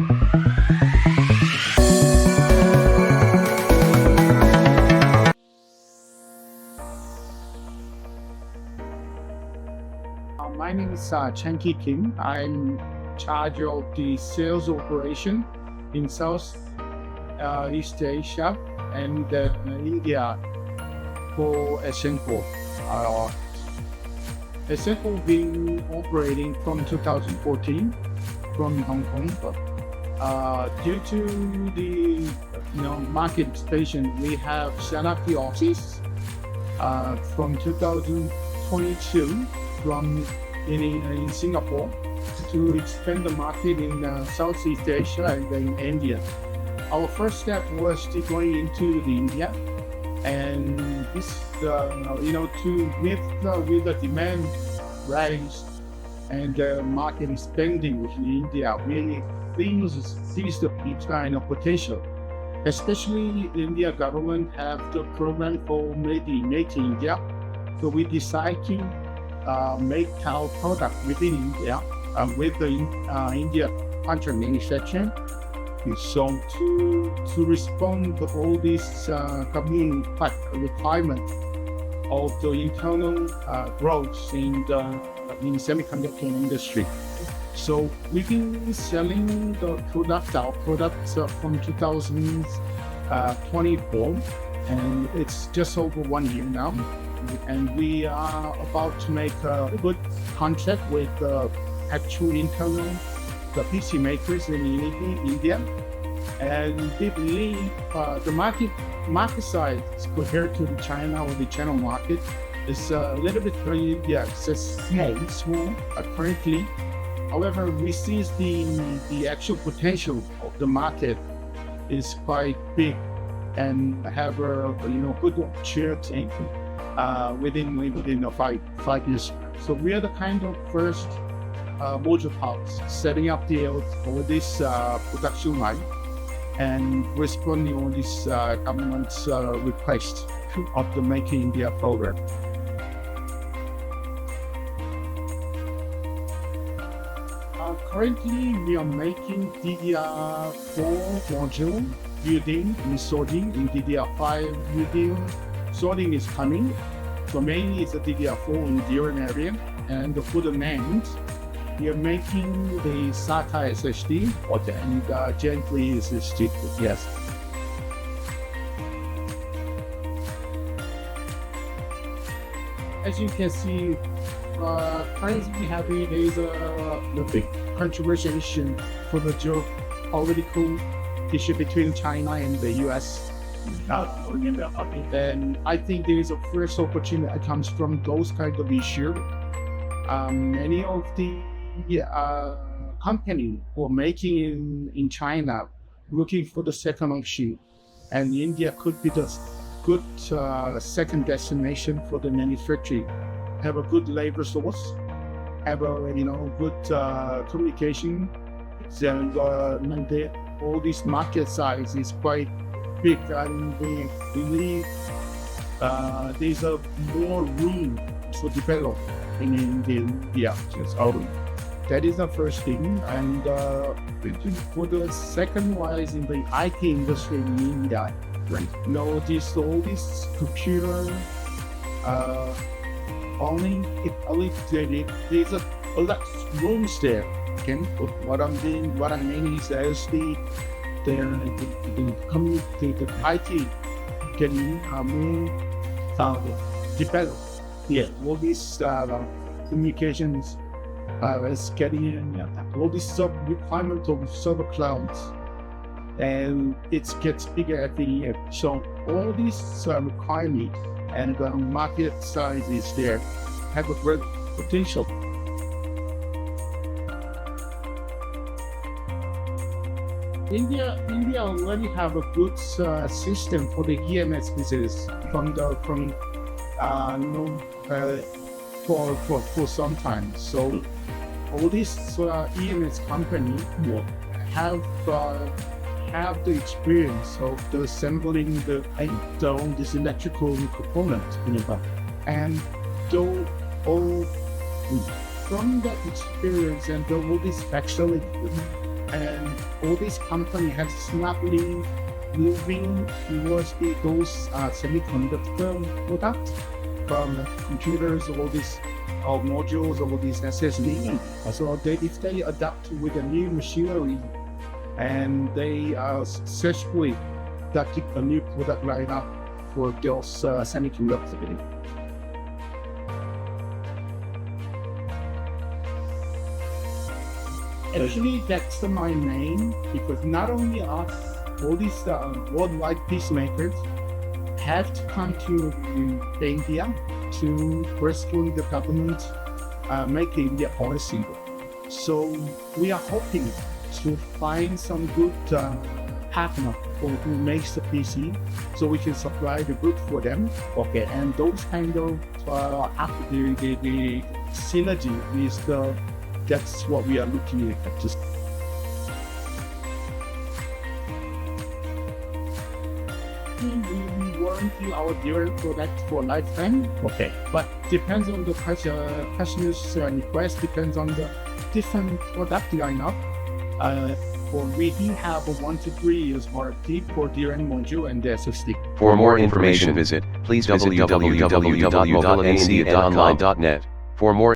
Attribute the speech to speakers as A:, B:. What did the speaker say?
A: My name is Chang Ki. I'm in charge of the sales operation in South East Asia and India for ESSENCORE. ESSENCORE been operating from 2014 from Hong Kong. Due to the market expansion, we have set up the office from 2022 in Singapore to expand the market in Southeast Asia and in India. Our first step was to going into the India, and this to meet with the demand rise and the market expanding in India really sees the big kind of potential. Especially India government have the program for Made in India, so we decide to make our product within India with the India contract manufacturing. So to respond to all these government requirements of the internal growth in semiconductor industry. So we've been selling our products from 2024, and it's just over 1 year now. And we are about to make a good contract with actual internal PC makers in India, and we believe the market size compared to China or the China market is a little bit very small currently. However, we see the actual potential of the market is quite big and have a good opportunity within 5 years. So we are the kind of first module house setting up for this production line and responding on this government's request of the Make in India program. Currently, we are making DDR4 module building and sorting in DDR5 building. Sorting is coming, so mainly it's a DDR4 in DRAM area, and for the NAND, we are making the SATA SSD and Gen 3 SSD. Yes. As you can see, currently there is a big controversial issue for the geopolitical issue between China and the US. And I think there is a first opportunity that comes from those kind of issues. Many of the companies who are making in China looking for the second option, and India could be the good second destination for the manufacturing. Have a good labor source, have a good communication, and all this market size is quite big, and we believe there's more room to develop in India. So that is the first thing. And for the second one is in the IT industry in India. Right. All this computer there's a lot of rooms there. Okay, but what I mean is as the IT can develop. Yeah, all these communications is getting all these requirements of server clouds, and it gets bigger every year. So all these requirements and the market size is there, have a great potential. India already have a good system for the EMS business for some time. So all these EMS company have the experience of the assembling this electrical component, and from that experience and all this facility, and all this company has smartly moving towards those semiconductor products from computers, all these modules, all these SSD. So if they adapt with a new machinery and they successfully adapted a new product lineup for those semiconductor. Actually, that's my name because not only us, all these worldwide peacemakers have to come to India to rescue the government, make India policy. So we are hoping to find some good partner who makes the PC, so we can supply the good for them.
B: Okay.
A: And those kind of the synergy is that's what we are looking at. We warranty our DRAM product for lifetime,
B: Okay.
A: but depends on the customer's request, depends on the different product lineup. We do have a 1 to 3 years warranty for DRAM module and the SSD.
C: For more information visit, please visit www.mobileandonline.net. For more